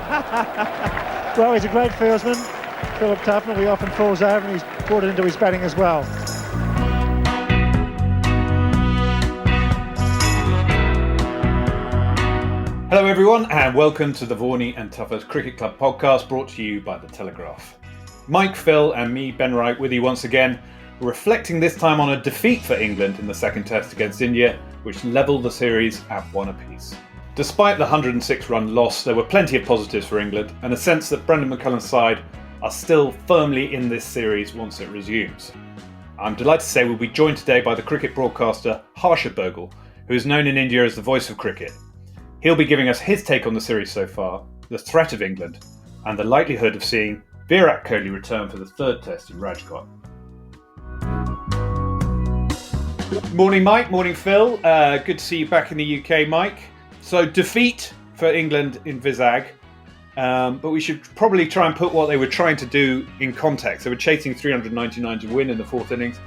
Well, he's a great fieldsman, Philip Tufner. He often falls over and he's brought it into his batting as well. Hello everyone and welcome to the Vaughany and Tuffers Cricket Club podcast brought to you by the Telegraph. Mike, Phil and me, Ben Wright, with you once again, reflecting this time on a defeat for England in the second test against India, which levelled the series at 1 apiece. Despite the 106-run loss, there were plenty of positives for England and a sense that Brendan McCullum's side are still firmly in this series once it resumes. I'm delighted to say we'll be joined today by the cricket broadcaster Harsha Bhogle, who is known in India as the voice of cricket. He'll be giving us his take on the series so far, the threat of England, and the likelihood of seeing Virat Kohli return for the third test in Rajkot. Morning Mike, morning Phil. Good to see you back in the UK, Mike. So defeat for England in Vizag, but we should probably try and put what they were trying to do in context. They were chasing 399 to win in the fourth innings.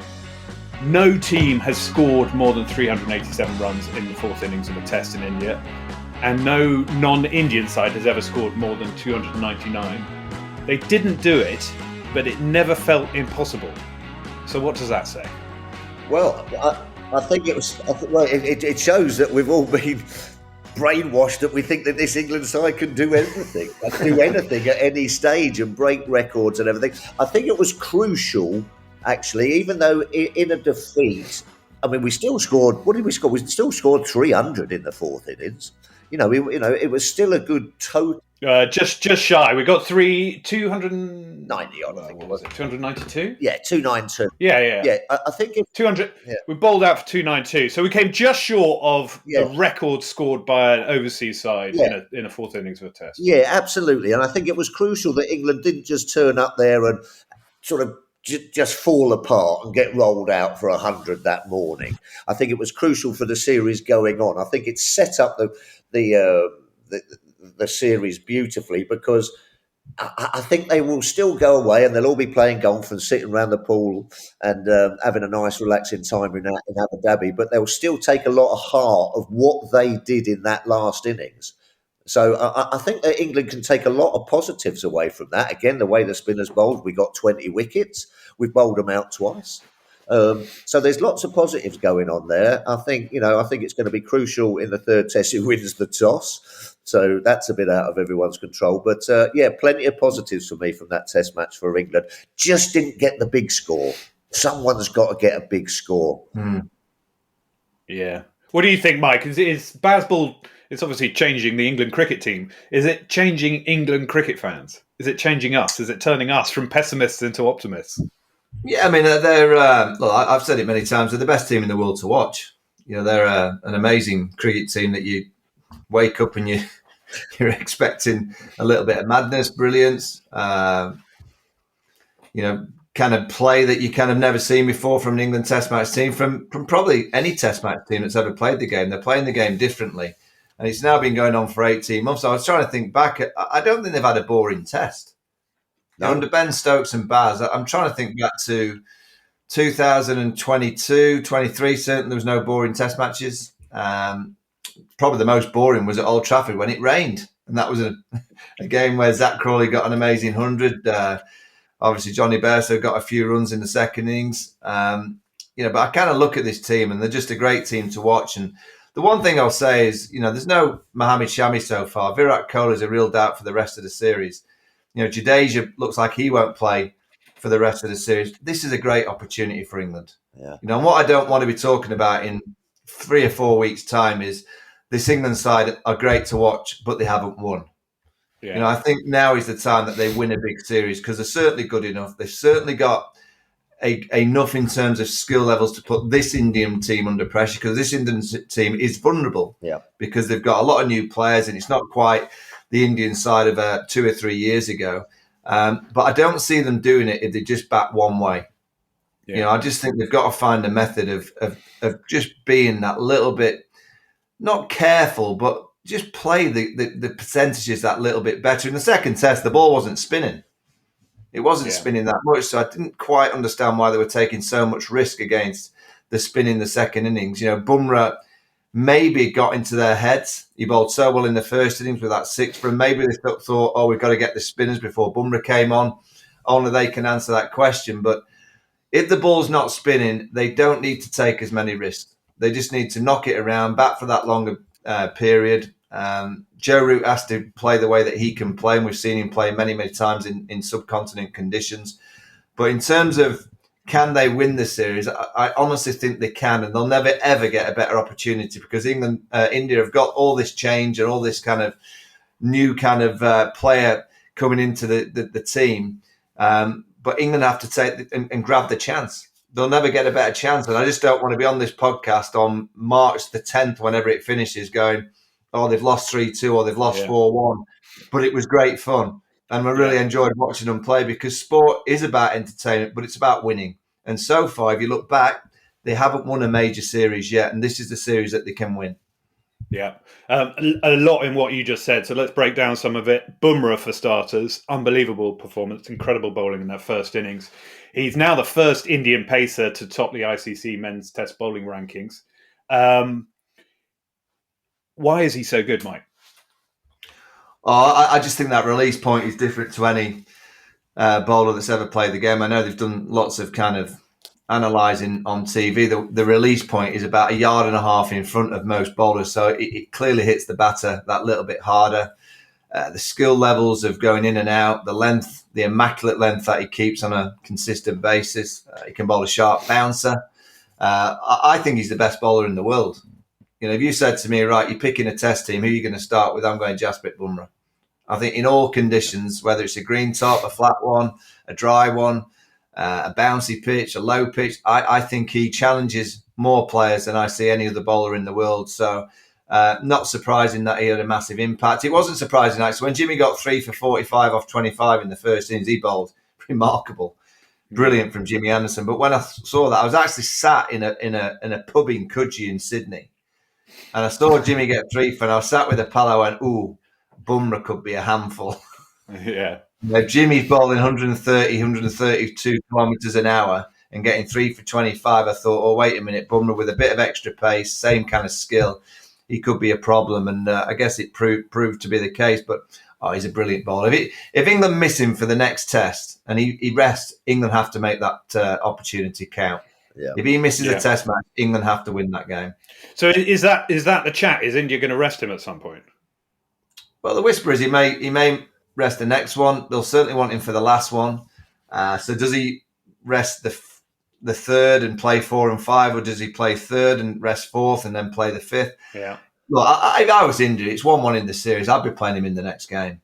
No team has scored more than 387 runs in the fourth innings of a test in India. And no non-Indian side has ever scored more than 299. They didn't do it, but it never felt impossible. So what does that say? Well, I think it was. It shows that we've all been brainwashed that we think that this England side can do everything, at any stage and break records and everything. I think it was crucial, actually, even though in a defeat, I mean, we still scored. What did we score? We still scored 300 in the fourth innings. It was still a good total. Just shy. We got 290 odd. I think it was. 292. Yeah, 292. Yeah. I think 200. Yeah. We bowled out for 292, so we came just short of the record scored by an overseas side in a fourth innings of a test. Yeah, absolutely. And I think it was crucial that England didn't just turn up there and sort of just fall apart and get rolled out for 100 that morning. I think it was crucial for the series going on. I think it set up the series beautifully because I think they will still go away and they'll all be playing golf and sitting around the pool and having a nice relaxing time in Abu Dhabi, but they'll still take a lot of heart of what they did in that last innings. So I think that England can take a lot of positives away from that. Again, the way the spinners bowled, we got 20 wickets. We've bowled them out twice. So there's lots of positives going on there. I think it's going to be crucial in the third test who wins the toss. So that's a bit out of everyone's control. But plenty of positives for me from that test match for England. Just didn't get the big score. Someone's got to get a big score. Yeah. What do you think, Mike? Is Bazball... It's obviously changing the England cricket team. Is it changing England cricket fans? Is it changing us? Is it turning us from pessimists into optimists? Yeah, I mean, they're. I've said it many times. They're the best team in the world to watch. They're an amazing cricket team that you wake up and you're expecting a little bit of madness, brilliance. Kind of play that you kind of never seen before from an England Test match team, from probably any Test match team that's ever played the game. They're playing the game differently. And it's now been going on for 18 months. So I was trying to think back. I don't think they've had a boring test. No. Under Ben Stokes and Baz, I'm trying to think back to 2022, 23. Certainly there was no boring test matches. Probably the most boring was at Old Trafford when it rained. And that was a game where Zach Crawley got an amazing 100. Obviously, Johnny Bairstow got a few runs in the second innings. But I kind of look at this team and they're just a great team to watch. And the one thing I'll say is, there's no Mohammad Shami so far. Virat Kohli is a real doubt for the rest of the series. Jadeja looks like he won't play for the rest of the series. This is a great opportunity for England. Yeah. And what I don't want to be talking about in 3 or 4 weeks' time is this England side are great to watch, but they haven't won. Yeah. I think now is the time that they win a big series because they're certainly good enough. They've certainly got enough in terms of skill levels to put this Indian team under pressure because this Indian team is vulnerable because they've got a lot of new players and it's not quite the Indian side of 2 or 3 years ago. But I don't see them doing it if they just bat one way. Yeah. I just think they've got to find a method of just being that little bit, not careful, but just play the percentages that little bit better. In the second test, the ball wasn't spinning. It wasn't spinning that much, so I didn't quite understand why they were taking so much risk against the spin in the second innings. Bumrah maybe it got into their heads. He bowled so well in the first innings with that six for him. Maybe they thought, oh, we've got to get the spinners before Bumrah came on. Only they can answer that question. But if the ball's not spinning, they don't need to take as many risks. They just need to knock it around, bat for that longer period. Joe Root has to play the way that he can play, and we've seen him play many, many times in subcontinent conditions. But in terms of can they win the series, I honestly think they can, and they'll never, ever get a better opportunity because India have got all this change and all this kind of new kind of player coming into the team. But England have to take and grab the chance. They'll never get a better chance. And I just don't want to be on this podcast on March the 10th, whenever it finishes, going, oh, they've lost 3-2 or they've lost 4-1. But it was great fun. And I really enjoyed watching them play because sport is about entertainment, but it's about winning. And so far, if you look back, they haven't won a major series yet. And this is the series that they can win. Yeah, a lot in what you just said. So let's break down some of it. Bumrah, for starters, unbelievable performance, incredible bowling in that first innings. He's now the first Indian pacer to top the ICC men's test bowling rankings. Why is he so good, Mike? I just think that release point is different to any bowler that's ever played the game. I know they've done lots of kind of analysing on TV. The release point is about 1.5 yards in front of most bowlers, so it clearly hits the batter that little bit harder. The skill levels of going in and out, the length, the immaculate length that he keeps on a consistent basis. He can bowl a sharp bouncer. I think he's the best bowler in the world. You know, if you said to me, right, you're picking a test team, who are you going to start with? I'm going Jasprit Bumrah. I think in all conditions, whether it's a green top, a flat one, a dry one, a bouncy pitch, a low pitch, I think he challenges more players than I see any other bowler in the world. So not surprising that he had a massive impact. It wasn't surprising, actually. When Jimmy got 3 for 45 off 25 in the first innings, he bowled remarkable. Brilliant from Jimmy Anderson. But when I saw that, I was actually sat in a pub in Coogee in Sydney. And I saw Jimmy get 3 for, and I was sat with a pal. I went, ooh, Bumrah could be a handful. Yeah. Jimmy's bowling 130, 132 kilometres an hour and getting 3 for 25. I thought, oh, wait a minute, Bumrah with a bit of extra pace, same kind of skill, he could be a problem. And I guess it proved to be the case. But he's a brilliant bowler. If England miss him for the next test and he rests, England have to make that opportunity count. Yeah. If he misses a test match, England have to win that game. So is that the chat? Is India going to rest him at some point? Well, the whisper is he may rest the next one. They'll certainly want him for the last one. So does he rest the third and play 4 and 5, or does he play third and rest fourth and then play the fifth? Yeah. Look, if I was India, it's 1-1 in the series. I'd be playing him in the next game.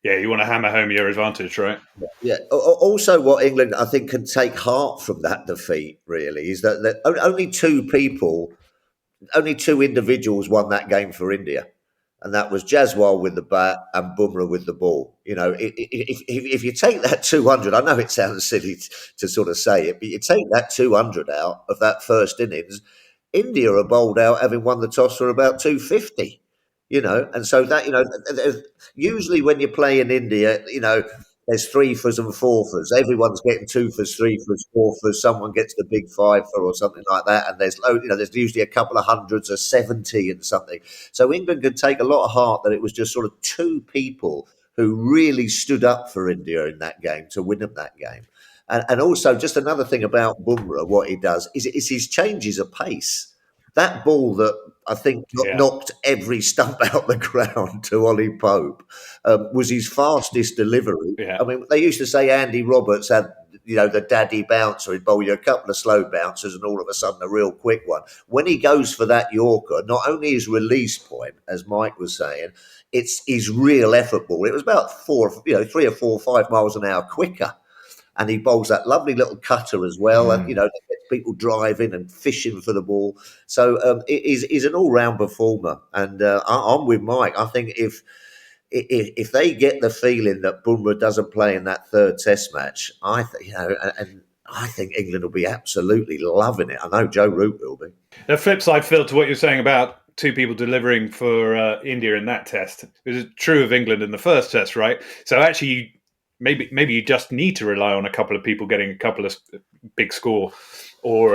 Yeah, you want to hammer home your advantage, right? Yeah. Also, what England, I think, can take heart from that defeat, really, is that only two individuals won that game for India. And that was Jaiswal with the bat and Bumrah with the ball. You know, if you take that 200, I know it sounds silly to sort of say it, but you take that 200 out of that first innings, India are bowled out having won the toss for about 250. You know, and so that, you know, usually when you play in India, you know, there's 3-fers and 4-fers. Everyone's getting 2-fers, 3-fers, 4-fers. Someone gets the big 5-fer or something like that. And there's usually a couple of hundreds or 70 and something. So England could take a lot of heart that it was just sort of two people who really stood up for India in that game to win them that game. And also just another thing about Bumrah, what he does is his changes of pace. That ball that I think knocked every stump out the ground to Ollie Pope was his fastest delivery. Yeah. I mean, they used to say Andy Roberts had, you know, the daddy bouncer. He'd bowl you a couple of slow bouncers and all of a sudden a real quick one. When he goes for that Yorker, not only his release point, as Mike was saying, it's his real effort ball. It was about 3 or 4 or 5 miles an hour quicker. And he bowls that lovely little cutter as well. And, you know, people driving and fishing for the ball. So he's an all-round performer. And I'm with Mike. I think if they get the feeling that Bumrah doesn't play in that third test match, I think England will be absolutely loving it. I know Joe Root will be. The flip side, Phil, to what you're saying about two people delivering for India in that test, it was true of England in the first test, right? So actually, maybe you just need to rely on a couple of people getting a couple of big score, or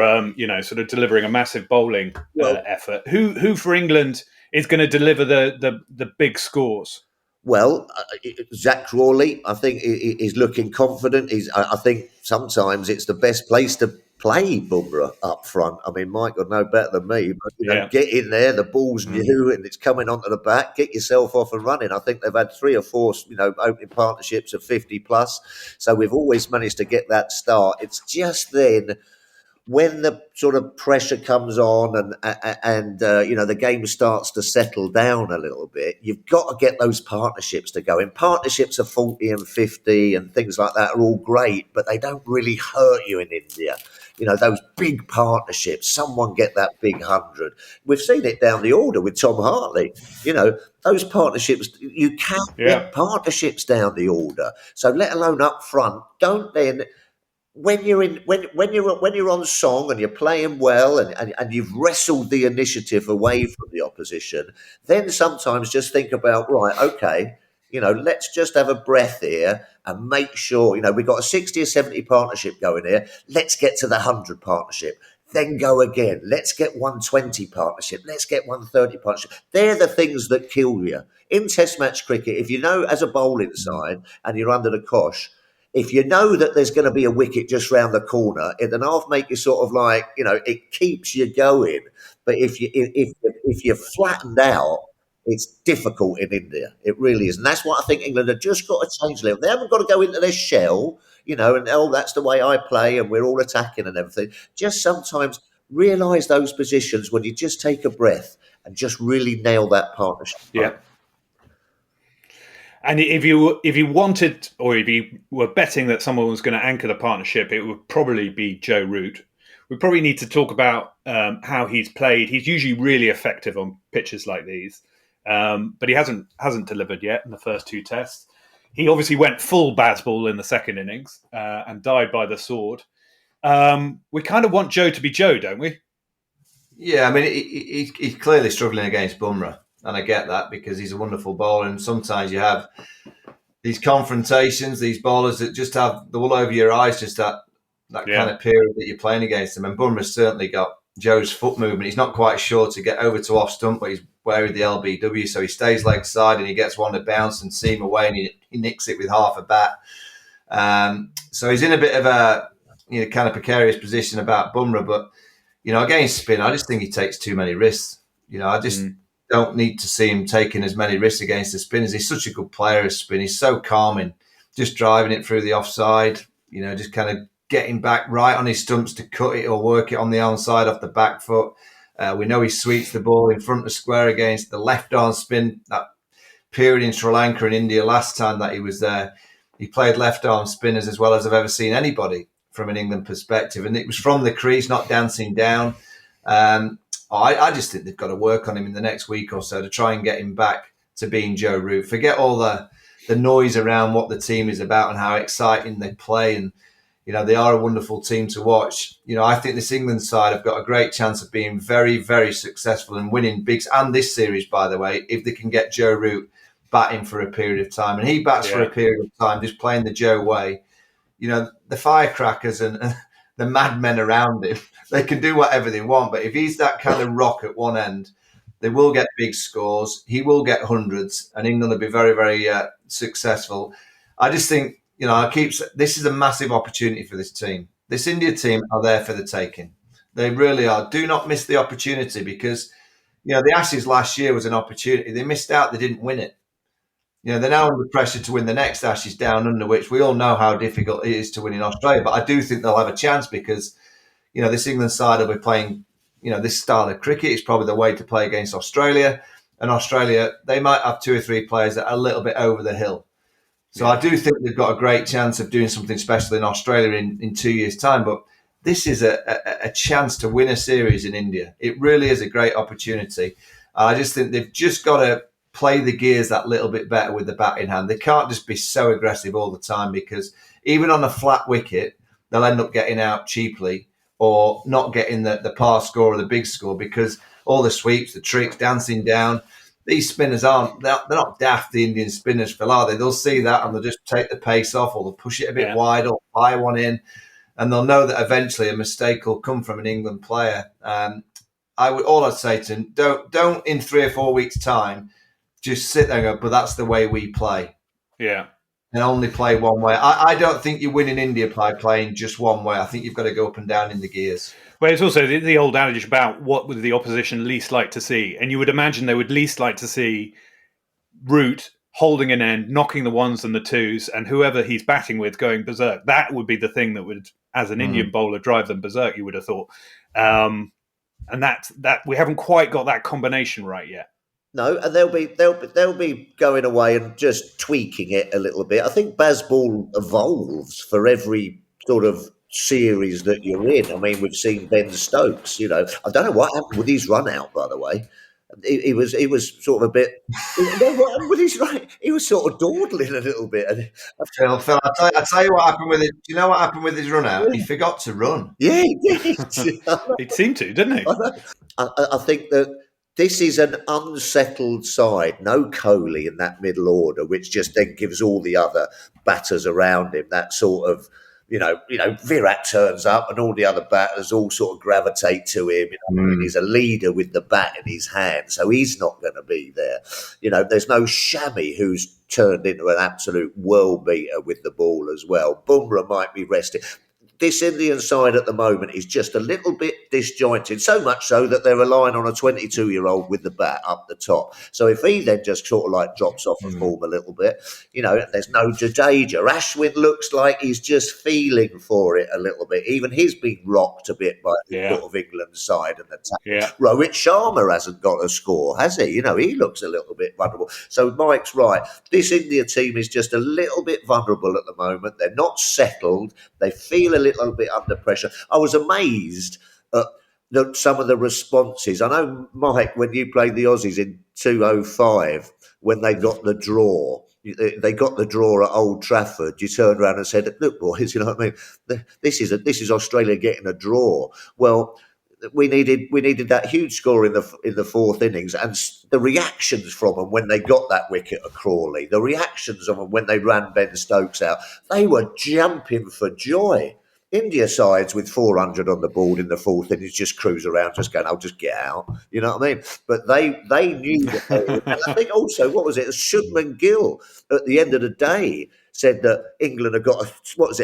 sort of delivering a massive bowling effort. Who for England is going to deliver the big scores? Well, Zach Crawley, I think, is looking confident. I think sometimes it's the best place to play Bumrah up front. I mean, Mike would know better than me, but get in there. The ball's new and it's coming onto the back. Get yourself off and running. I think they've had 3 or 4, opening partnerships of 50 plus. So we've always managed to get that start. It's just then, when the sort of pressure comes on and the game starts to settle down a little bit, you've got to get those partnerships to go in. Partnerships of 40 and 50 and things like that are all great, but they don't really hurt you in India. Those big partnerships, someone get that big 100. We've seen it down the order with Tom Hartley. Those partnerships, you can't get partnerships down the order. So let alone up front, don't then... When you're on song and you're playing well and you've wrestled the initiative away from the opposition, then sometimes just think about, right, okay, let's just have a breath here and make sure, we've got a 60 or 70 partnership going here. Let's get to the 100 partnership. Then go again. Let's get 120 partnership. Let's get 130 partnership. They're the things that kill you. In Test match cricket, if as a bowling side and you're under the cosh, if you know that there's going to be a wicket just round the corner, it'll half make you sort of like, it keeps you going. But if you're flattened out, it's difficult in India. It really is. And that's what I think England have just got to change a little. They haven't got to go into their shell, and that's the way I play and we're all attacking and everything. Just sometimes realise those positions when you just take a breath and just really nail that partnership. Yeah. And if you wanted, or if you were betting that someone was going to anchor the partnership, it would probably be Joe Root. We probably need to talk about how he's played. He's usually really effective on pitches like these, but he hasn't delivered yet in the first 2 tests. He obviously went full Bazball in the second innings and died by the sword. We kind of want Joe to be Joe, don't we? Yeah, I mean, he's clearly struggling against Bumrah. And I get that because he's a wonderful bowler. And sometimes you have these confrontations, these bowlers that just have the wool over your eyes, just that kind of period that you're playing against them. And Bumrah's certainly got Joe's foot movement. He's not quite sure to get over to off stump, but he's wary the LBW. So he stays leg side and he gets one to bounce and seam away and he nicks it with half a bat. So he's in a bit of a kind of precarious position about Bumrah. But, against spin, I just think he takes too many risks. I just... don't need to see him taking as many risks against the spinners. He's such a good player as spin. He's so calming, just driving it through the offside, just kind of getting back right on his stumps to cut it or work it on the onside off the back foot. We know he sweeps the ball in front of square against the left arm spin. That period in Sri Lanka and India last time that he was there, he played left arm spinners as well as I've ever seen anybody from an England perspective. And it was from the crease, not dancing down. I just think they've got to work on him in the next week or so to try and get him back to being Joe Root. Forget all the noise around what the team is about and how exciting they play. And, they are a wonderful team to watch. I think this England side have got a great chance of being very, very successful and winning bigs. And this series, by the way, if they can get Joe Root batting for a period of time. And he bats for a period of time, just playing the Joe way. The firecrackers and the madmen around him, they can do whatever they want. But if he's that kind of rock at one end, they will get big scores. He will get hundreds, and England will be very, very successful. I just think, this is a massive opportunity for this team. This India team are there for the taking. They really are. Do not miss the opportunity because, the Ashes last year was an opportunity. They missed out. They didn't win it. They're now under pressure to win the next Ashes down under, which we all know how difficult it is to win in Australia. But I do think they'll have a chance because, this England side will be playing, this style of cricket is probably the way to play against Australia. And Australia, they might have 2 or 3 players that are a little bit over the hill. So I do think they've got a great chance of doing something special in Australia in 2 years' time. But this is a chance to win a series in India. It really is a great opportunity. I just think they've just got to play the gears that little bit better with the bat in hand. They can't just be so aggressive all the time because even on a flat wicket, they'll end up getting out cheaply or not getting the par score or the big score because all the sweeps, the tricks, dancing down, these spinners they're not daft, the Indian spinners, Phil, are they? They'll see that and they'll just take the pace off, or they'll push it a bit wide, or fire one in, and they'll know that eventually a mistake will come from an England player. All I'd say to them, don't in 3 or 4 weeks' time just sit there and go, but that's the way we play. Yeah. And only play one way. I don't think you win in India by playing just one way. I think you've got to go up and down in the gears. Well, it's also the old adage about what would the opposition least like to see. And you would imagine they would least like to see Root holding an end, knocking the ones and the twos, and whoever he's batting with going berserk. That would be the thing that would, as an Indian bowler, drive them berserk, you would have thought. And that we haven't quite got that combination right yet. No, and they'll be going away and just tweaking it a little bit. I think Bazball evolves for every sort of series that you're in. I mean, we've seen Ben Stokes. I don't know what happened with his run out, by the way. He was sort of a bit. What happened with his run? He was sort of dawdling a little bit. Phil, I'll tell you what happened with it. Do you know what happened with his run out? He forgot to run. Yeah, he did. It seemed to, didn't he? I think that this is an unsettled side. No Kohli in that middle order, which just then gives all the other batters around him that sort of, Virat turns up and all the other batters all sort of gravitate to him. He's a leader with the bat in his hand, so he's not going to be there. There's no Shami who's turned into an absolute world beater with the ball as well. Bumrah might be rested. This Indian side at the moment is just a little bit disjointed, so much so that they're relying on a 22-year-old with the bat up the top. So if he then just sort of like drops off of form a little bit, there's no Jadeja. Ashwin looks like he's just feeling for it a little bit. Even he's been rocked a bit by the sort of England side and the attack. Yeah. Rohit Sharma hasn't got a score, has he? He looks a little bit vulnerable. So Mike's right. This India team is just a little bit vulnerable at the moment. They're not settled. They feel a little bit under pressure. I was amazed at some of the responses. I know, Mike, when you played the Aussies in 2005, when they got the draw at Old Trafford, you turned around and said, "Look, boys, you know what I mean? This is Australia getting a draw." Well, we needed that huge score in the fourth innings, and the reactions from them when they got that wicket at Crawley, the reactions of them when they ran Ben Stokes out, they were jumping for joy. India sides with 400 on the board in the fourth innings just cruise around, just going, "I'll just get out." You know what I mean? But they knew that they were. And I think also, what was it? Shubman Gill at the end of the day said that England have got a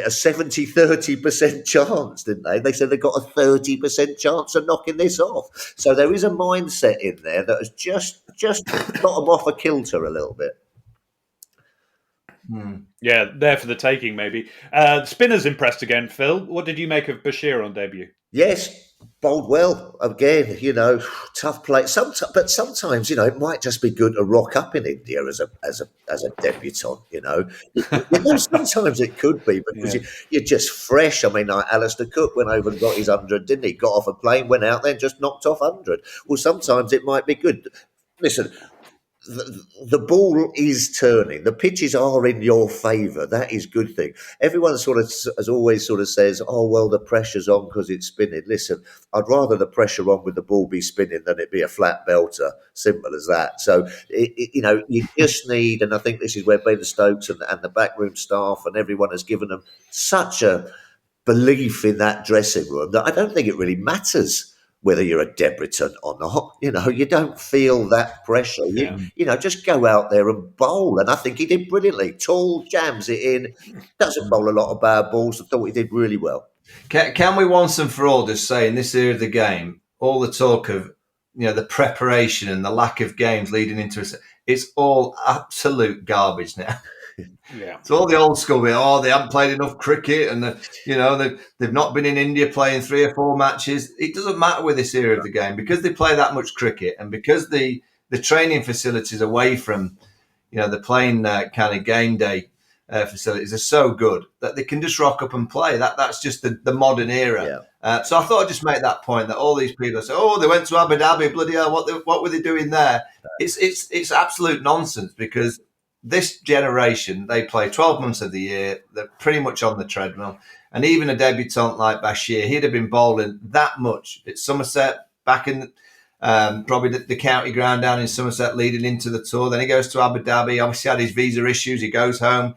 70-30% chance, didn't they? They said they've got a 30% chance of knocking this off. So there is a mindset in there that has just got them off a kilter a little bit. Yeah, there for the taking, maybe. Spinners impressed again, Phil. What did you make of Bashir on debut? Yes, bowled well. Again, tough play. But sometimes, it might just be good to rock up in India as a debutant. Sometimes it could be because you're just fresh. I mean, like Alistair Cook went over and got his 100, didn't he? Got off a plane, went out there, and just knocked off 100. Well, sometimes it might be good. Listen. The ball is turning. The pitches are in your favour. That is a good thing. Everyone always says, "Oh, well, the pressure's on because it's spinning." Listen, I'd rather the pressure on with the ball be spinning than it be a flat belter. Simple as that. So, you just need, and I think this is where Ben Stokes and the backroom staff and everyone has given them such a belief in that dressing room that I don't think it really matters whether you're a debutant or not. You don't feel that pressure. Just go out there and bowl. And I think he did brilliantly. Tall, jams it in, doesn't bowl a lot of bad balls. I thought he did really well. Can we once and for all just say, in this era of the game, all the talk of the preparation and the lack of games leading into it, it's all absolute garbage now. Yeah. So all the old school, they haven't played enough cricket, and they've not been in India playing 3 or 4 matches. It doesn't matter with this era of the game because they play that much cricket, and because the training facilities away from the playing kind of game day facilities are so good that they can just rock up and play. That's just the modern era. Yeah. So I thought I'd just make that point that all these people say, "Oh, they went to Abu Dhabi, bloody hell, what were they doing there?" It's absolute nonsense because this generation, they play 12 months of the year. They're pretty much on the treadmill. And even a debutant like Bashir, he'd have been bowling that much at Somerset back in probably the county ground down in Somerset leading into the tour. Then he goes to Abu Dhabi. Obviously had his visa issues. He goes home.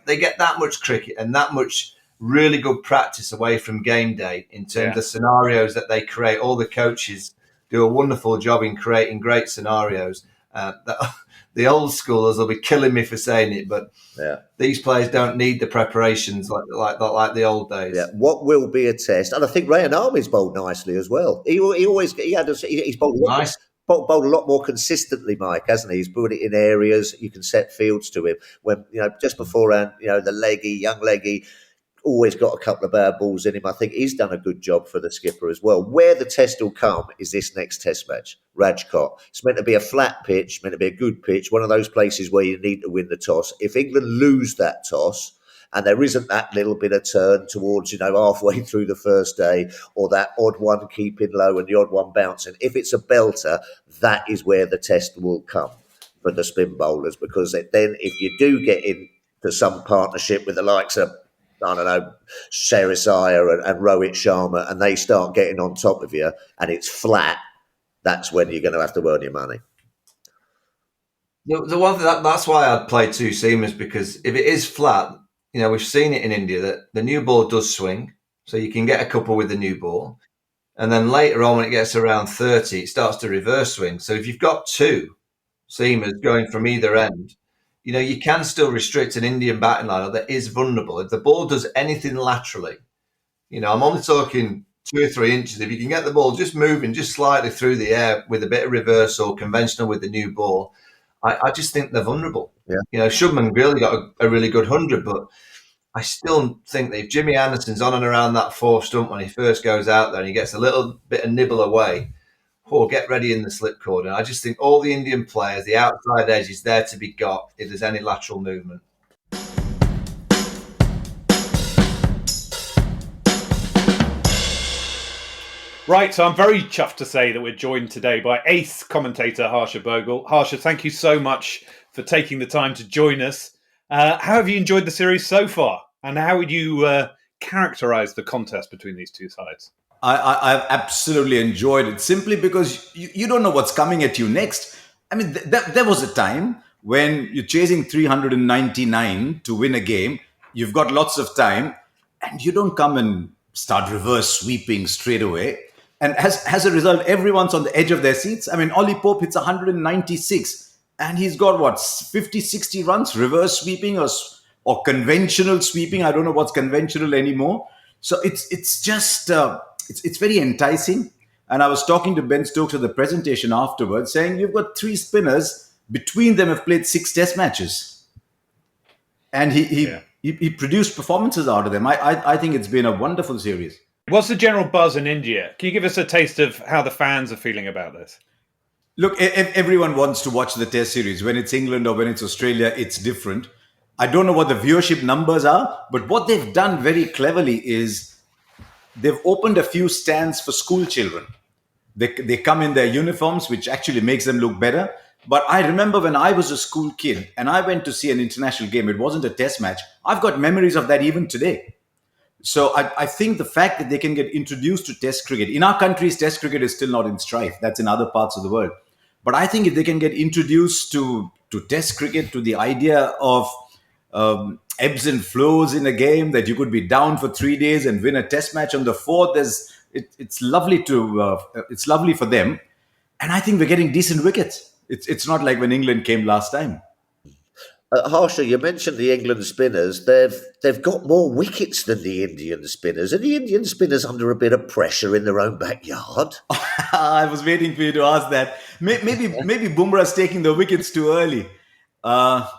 They get that much cricket and that much really good practice away from game day in terms of the scenarios that they create. All the coaches do a wonderful job in creating great scenarios. The old schoolers will be killing me for saying it, but these players don't need the preparations like the old days. Yeah, what will be a test, and I think Rayan Army's bowled nicely as well. He's bowled Nice. Bowled a lot more consistently, Mike, hasn't he? He's put it in areas you can set fields to him. When just beforehand, the young leggy, always got a couple of bad balls in him. I think he's done a good job for the skipper as well. Where the test will come is this next test match, Rajkot. It's meant to be a flat pitch, meant to be a good pitch, one of those places where you need to win the toss. If England lose that toss, and there isn't that little bit of turn towards, halfway through the first day, or that odd one keeping low and the odd one bouncing, if it's a belter, that is where the test will come for the spin bowlers. Because then if you do get into some partnership with the likes of, I don't know, Sheris Iyer and Rohit Sharma, and they start getting on top of you and it's flat, that's when you're going to have to earn your money. The one thing that's why I'd play two seamers, because if it is flat, we've seen it in India that the new ball does swing, so you can get a couple with the new ball. And then later on, when it gets around 30, it starts to reverse swing. So if you've got two seamers going from either end, you can still restrict an Indian batting lineup that is vulnerable. If the ball does anything laterally, I'm only talking 2 or 3 inches. If you can get the ball just moving just slightly through the air with a bit of reverse or conventional with the new ball, I just think they're vulnerable. Yeah. Shubman Gill got a really good 100, but I still think that if Jimmy Anderson's on and around that 4th stump when he first goes out there and he gets a little bit of nibble away, get ready in the slip corner. I just think all the Indian players, the outside edge is there to be got if there's any lateral movement. Right, so I'm very chuffed to say that we're joined today by ace commentator Harsha Bhogle. Harsha, thank you so much for taking the time to join us. How have you enjoyed the series so far? And how would you characterise the contest between these two sides? I've absolutely enjoyed it, simply because you don't know what's coming at you next. I mean, there was a time when you're chasing 399 to win a game, you've got lots of time, and you don't come and start reverse sweeping straight away. And as a result, everyone's on the edge of their seats. I mean, Ollie Pope hits 196, and he's got, 50, 60 runs, reverse sweeping or conventional sweeping. I don't know what's conventional anymore. So it's just... It's very enticing. And I was talking to Ben Stokes at the presentation afterwards, saying you've got 3 spinners, between them have played 6 test matches. And he produced performances out of them. I think it's been a wonderful series. What's the general buzz in India? Can you give us a taste of how the fans are feeling about this? Look, everyone wants to watch the test series. When it's England or when it's Australia, it's different. I don't know what the viewership numbers are, but what they've done very cleverly is they've opened a few stands for school children. They come in their uniforms, which actually makes them look better. But I remember when I was a school kid and I went to see an international game, it wasn't a test match. I've got memories of that even today. So I think the fact that they can get introduced to test cricket, in our countries, test cricket is still not in strife. That's in other parts of the world. But I think if they can get introduced to test cricket, to the idea of ebbs and flows in a game, that you could be down for 3 days and win a test match on the 4th, it's lovely it's lovely for them. And I think we're getting decent wickets. It's not like when England came last time. Harsha, you mentioned the England spinners. They've got more wickets than the Indian spinners. Are the Indian spinners under a bit of pressure in their own backyard? I was waiting for you to ask that. Maybe Bumrah's taking the wickets too early. I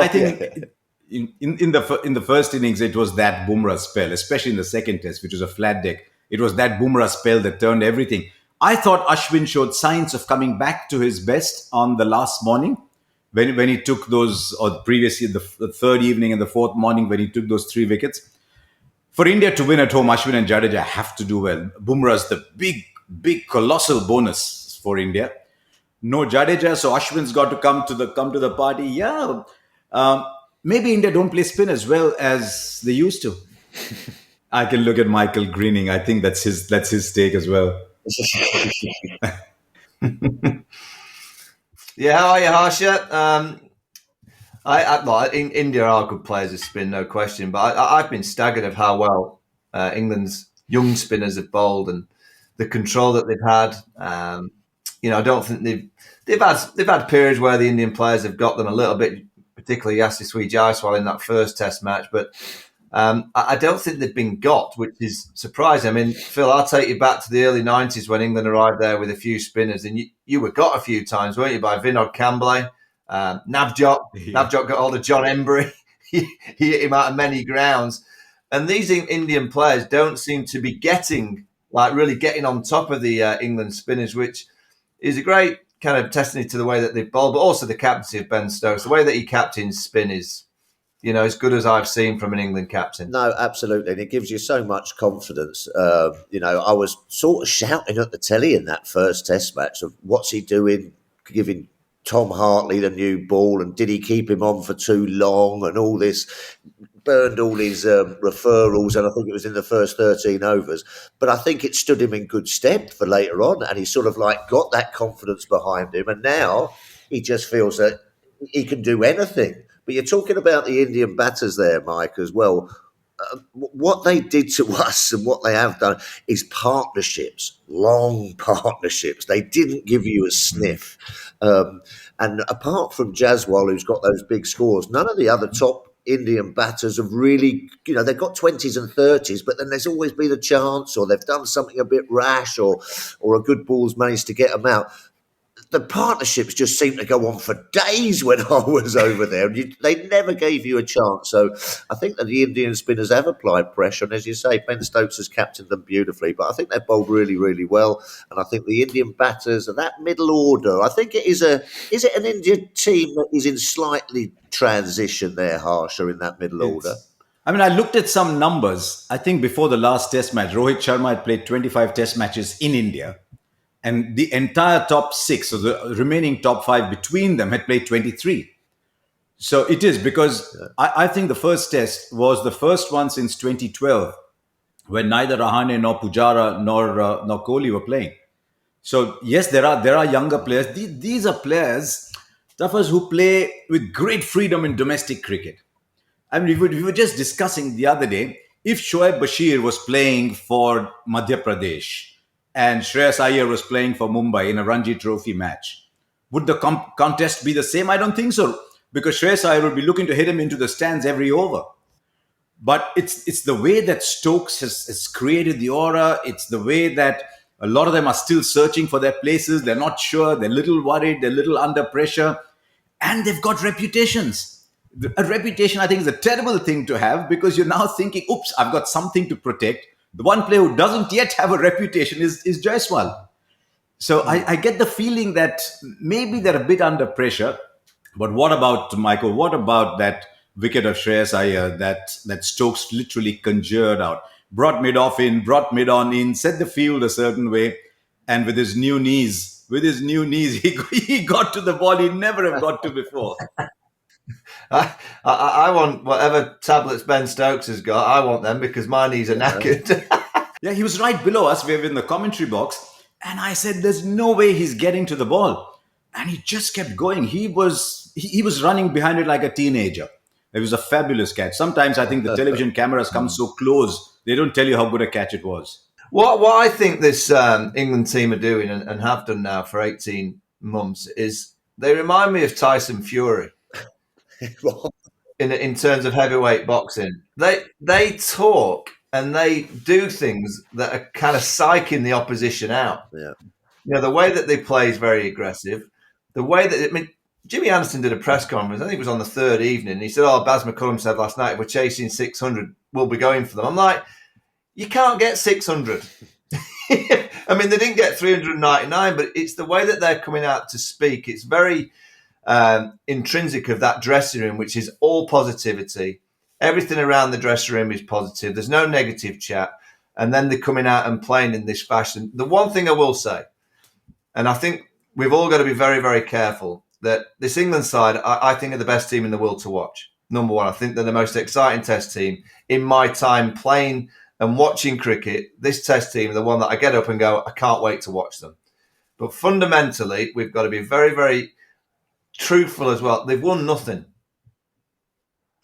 think in the first innings, it was that Bumrah spell, especially in the second test, which was a flat deck. It was that Bumrah spell that turned everything. I thought Ashwin showed signs of coming back to his best on the last morning when he took those, or previously the third evening and the 4th morning when he took those 3 wickets. For India to win at home, Ashwin and Jadeja have to do well. Bumrah's the big colossal bonus for India. No Jadeja, so Ashwin's got to come to the party. Yeah, maybe India don't play spin as well as they used to. I can look at Michael grinning. I think that's his take as well. Yeah, how are you, Harsha? India are good players of spin, no question. But I've been staggered of how well England's young spinners have bowled and the control that they've had. I don't think they've had periods where the Indian players have got them a little bit, particularly Yashasvi Jaiswal in that first Test match. But I don't think they've been got, which is surprising. I mean, Phil, I'll take you back to the early 90s when England arrived there with a few spinners, and you were got a few times, weren't you, by Vinod Kambale, Navjot. Yeah. Navjot got hold of John Embry. He hit him out of many grounds. And these Indian players don't seem to be really getting on top of the England spinners, which is a great kind of testimony to the way that they bowl, but also the captaincy of Ben Stokes. The way that he captains spin is, as good as I've seen from an England captain. No, absolutely. And it gives you so much confidence. I was sort of shouting at the telly in that first Test match of what's he doing, giving Tom Hartley the new ball, and did he keep him on for too long, and all this. Burned all his referrals, and I think it was in the first 13 overs. But I think it stood him in good stead for later on, and he sort of got that confidence behind him. And now he just feels that he can do anything. But you're talking about the Indian batters there, Mike, as well. What they did to us and what they have done is partnerships, long partnerships. They didn't give you a sniff. And apart from Jaiswal, who's got those big scores, none of the other top Indian batters have really, they've got 20s and 30s, but then there's always been a chance, or they've done something a bit rash, or a good ball's managed to get them out. The partnerships just seem to go on for days when I was over there. They never gave you a chance. So I think that the Indian spinners have applied pressure. And as you say, Ben Stokes has captained them beautifully. But I think they've bowled really, really well. And I think the Indian batters are that middle order. I think is it an Indian team that is in slightly transition there, Harsha, in that middle order? I mean, I looked at some numbers. I think before the last Test match, Rohit Sharma had played 25 Test matches in India. And the entire top six, so the remaining top five between them, had played 23. So it is because I think the first Test was the first one since 2012, when neither Rahane nor Pujara nor Kohli were playing. So yes, there are younger players. These are players, Tuffers, who play with great freedom in domestic cricket. I mean, we were just discussing the other day, if Shoaib Bashir was playing for Madhya Pradesh and Shreyas Iyer was playing for Mumbai in a Ranji Trophy match, would the contest be the same? I don't think so, because Shreyas Iyer would be looking to hit him into the stands every over. But it's the way that Stokes has created the aura. It's the way that a lot of them are still searching for their places. They're not sure. They're a little worried. They're a little under pressure. And they've got reputations. A reputation, I think, is a terrible thing to have, because you're now thinking, oops, I've got something to protect. The one player who doesn't yet have a reputation is Jaiswal. So I get the feeling that maybe they're a bit under pressure. But what about, Michael, what about that wicket of Shreyas Iyer that Stokes literally conjured out? Brought mid-off in, brought mid-on in, set the field a certain way. And with his new knees, he got to the ball he never have got to before. I want whatever tablets Ben Stokes has got. I want them because my knees are knackered. Yeah, he was right below us. We were in the commentary box. And I said, there's no way he's getting to the ball. And he just kept going. He was running behind it like a teenager. It was a fabulous catch. Sometimes I think the television cameras come so close, they don't tell you how good a catch it was. What I think this England team are doing and have done now for 18 months is they remind me of Tyson Fury. In terms of heavyweight boxing, they talk and they do things that are kind of psyching the opposition out. Yeah, the way that they play is very aggressive. The way that Jimmy Anderson did a press conference. I think it was on the third evening. And he said, Baz McCullum said last night, if we're chasing 600, we'll be going for them. I'm like, you can't get 600. I mean, they didn't get 399, but it's the way that they're coming out to speak. It's very intrinsic of that dressing room, which is all positivity. Everything around the dressing room is positive. There's no negative chat. And then they're coming out and playing in this fashion. The one thing I will say, and I think we've all got to be very, very careful, that this England side, I think, are the best team in the world to watch. Number one, I think they're the most exciting Test team in my time playing and watching cricket, this Test team are the one that I get up and go, I can't wait to watch them. But fundamentally, we've got to be very, very truthful as well. They've won nothing.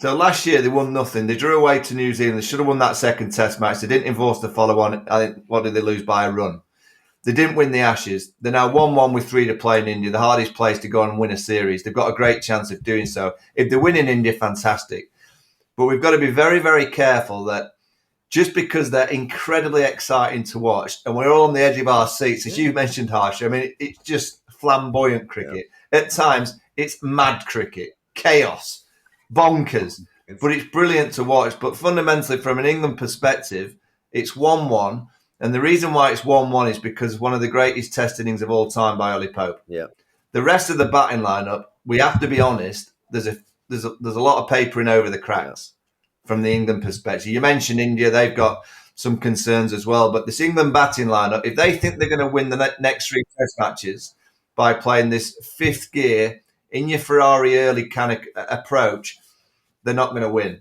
So last year they won nothing. They drew away to New Zealand. They should have won that second Test match. They didn't enforce the follow-on. I think, what did they lose by a run? They didn't win the Ashes. They're now 1-1 with 3 to play in India, the hardest place to go and win a series. They've got a great chance of doing so. If they win in India, fantastic. But we've got to be very, very careful that just because they're incredibly exciting to watch, and we're all on the edge of our seats, as you mentioned, Harsha, I mean, it's just flamboyant cricket. Yeah. At times, it's mad cricket, chaos, bonkers, but it's brilliant to watch. But fundamentally, from an England perspective, it's 1-1. And the reason why it's 1-1 is because one of the greatest Test innings of all time by Ollie Pope. Yeah. The rest of the batting lineup, we have to be honest, there's a lot of papering over the cracks from the England perspective. You mentioned India, they've got some concerns as well. But this England batting lineup, if they think they're going to win the next 3 Test matches by playing this 5th gear in your Ferrari early kind of approach, they're not going to win.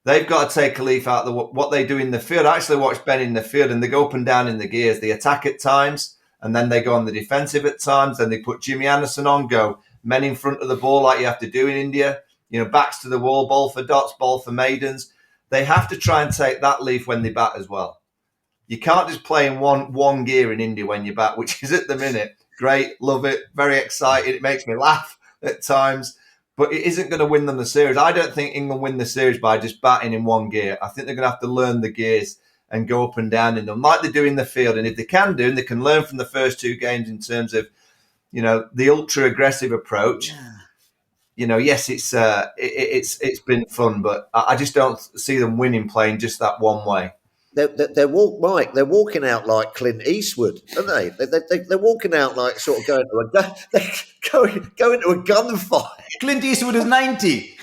They've got to take a leaf out of what they do in the field. I actually watched Ben in the field, and they go up and down in the gears. They attack at times, and then they go on the defensive at times. Then they put Jimmy Anderson on, go men in front of the ball like you have to do in India. You know, backs to the wall, ball for dots, ball for maidens. They have to try and take that leaf when they bat as well. You can't just play in one gear in India when you bat, which is at the minute. Great, love it, very excited. It makes me laugh at times. But it isn't going to win them the series. I don't think England win the series by just batting in one gear. I think they're going to have to learn the gears and go up and down in them, like they do in the field. And if they can do, and they can learn from the first 2 games in terms of, you know, the ultra aggressive approach. Yeah. You know, yes, it's been fun, but I just don't see them winning playing just that one way. They're walking out like Clint Eastwood, aren't they? They're walking out like sort of going to a gunfight. Clint Eastwood is 90.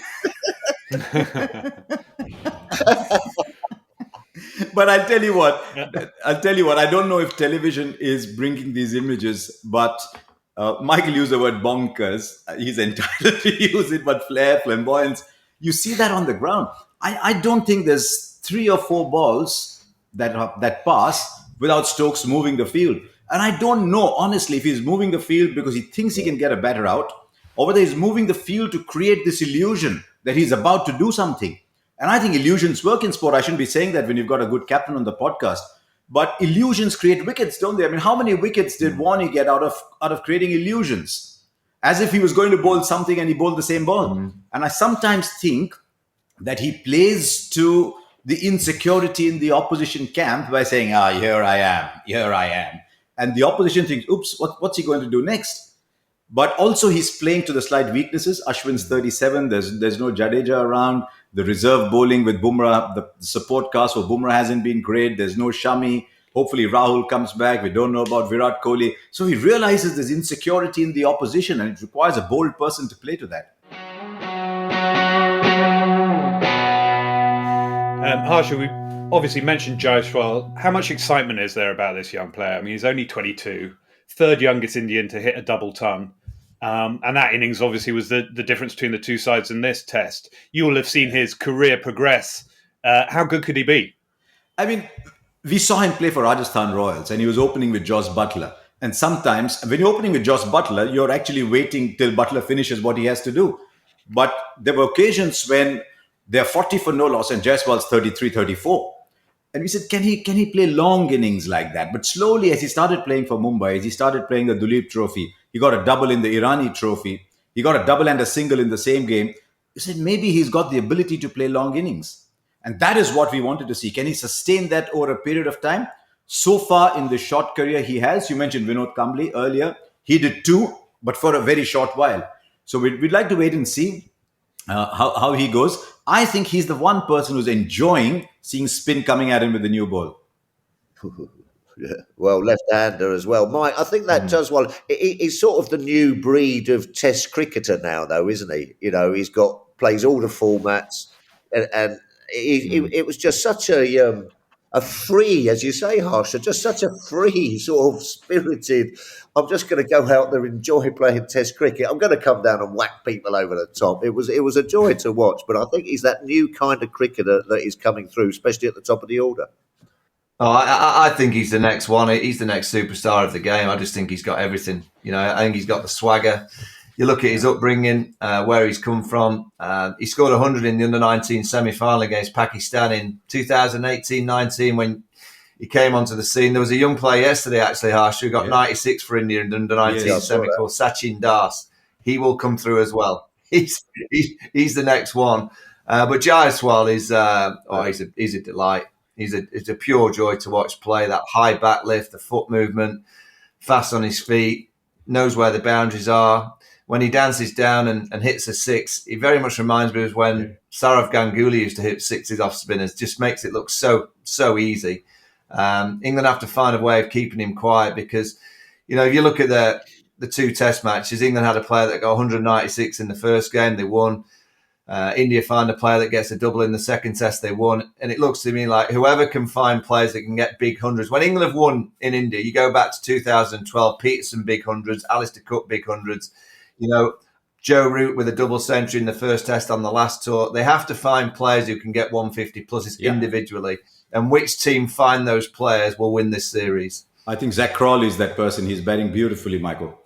But I'll tell you what. I don't know if television is bringing these images, but Michael used the word bonkers. He's entitled to use it, but flair, flamboyance. You see that on the ground. I don't think there's 3 or 4 balls that pass without Stokes moving the field. And I don't know, honestly, if he's moving the field because he thinks he can get a batter out, or whether he's moving the field to create this illusion that he's about to do something. And I think illusions work in sport. I shouldn't be saying that when you've got a good captain on the podcast. But illusions create wickets, don't they? I mean, how many wickets did Vaughany get out of creating illusions? As if he was going to bowl something and he bowled the same ball. Mm. And I sometimes think that he plays to the insecurity in the opposition camp by saying, here I am. And the opposition thinks, oops, what's he going to do next? But also he's playing to the slight weaknesses. Ashwin's 37. There's no Jadeja around. The reserve bowling with Bumrah, the support cast for Bumrah hasn't been great. There's no Shami. Hopefully Rahul comes back. We don't know about Virat Kohli. So he realizes there's insecurity in the opposition, and it requires a bold person to play to that. Harsha, we obviously mentioned Jaiswal. How much excitement is there about this young player? I mean, he's only 22, 3rd youngest Indian to hit a double ton. And that innings obviously was the difference between the 2 sides in this Test. You will have seen his career progress. How good could he be? I mean, we saw him play for Rajasthan Royals, and he was opening with Jos Buttler. And sometimes when you're opening with Jos Buttler, you're actually waiting till Buttler finishes what he has to do. But there were occasions when they're 40 for no loss and Jaiswal's 33, 34. And we said, can he play long innings like that? But slowly, as he started playing for Mumbai, as he started playing the Duleep Trophy, he got a double in the Irani Trophy. He got a double and a single in the same game. We said, maybe he's got the ability to play long innings. And that is what we wanted to see. Can he sustain that over a period of time? So far in the short career he has, you mentioned Vinod Kambli earlier. He did 2, but for a very short while. So we'd like to wait and see how he goes. I think he's the one person who's enjoying seeing spin coming at him with the new ball. Yeah. Well, left-hander as well. Mike, I think that does well. He's sort of the new breed of Test cricketer now, though, isn't he? You know, plays all the formats, and it was just such a free, as you say, Harsha, just such a free sort of spirited. I'm just going to go out there and enjoy playing Test cricket. I'm going to come down and whack people over the top. It was a joy to watch, but I think he's that new kind of cricketer that is coming through, especially at the top of the order. Oh, I think he's the next one. He's the next superstar of the game. I just think he's got everything. I think he's got the swagger. You look at his upbringing, where he's come from. He scored 100 in the under-19 semi-final against Pakistan in 2018-19 when he came onto the scene. There was a young player yesterday, actually, Harsha, who got 96 for India in the under-19 semi called Sachin Das. He will come through as well. He's the next one. But Jaiswal is he's a delight. It's a pure joy to watch play. That high back lift, the foot movement, fast on his feet, knows where the boundaries are. When he dances down and hits a six, he very much reminds me of when Saurav Ganguly used to hit sixes off spinners. Just makes it look so easy. England have to find a way of keeping him quiet because, if you look at the two test matches, England had a player that got 196 in the first game, they won. India find a player that gets a double in the second test, they won. And it looks to me like whoever can find players that can get big hundreds. When England have won in India, you go back to 2012, Peterson big hundreds, Alistair Cook big hundreds, Joe Root with a double century in the first test on the last tour. They have to find players who can get 150 pluses individually. And which team find those players will win this series. I think Zach Crawley is that person. He's batting beautifully, Michael.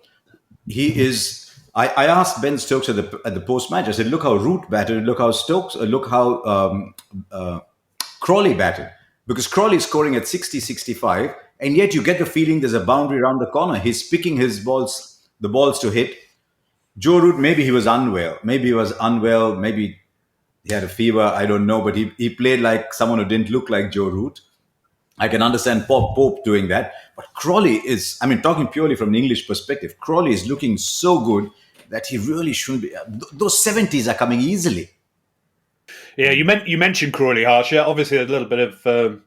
He is. I asked Ben Stokes at the post match. I said, "Look how Root batted. Look how look how Crawley batted. Because Crawley is scoring at 60, 65, and yet you get the feeling there's a boundary around the corner. He's picking the balls to hit. Joe Root, maybe he was unwell. Maybe he had a fever. I don't know, but he played like someone who didn't look like Joe Root. I can understand Pope doing that, but Crawley is. Talking purely from an English perspective, Crawley is looking so good that he really shouldn't be. Those 70s are coming easily. Yeah, you mentioned Crawley, Harsha. Obviously, a little bit of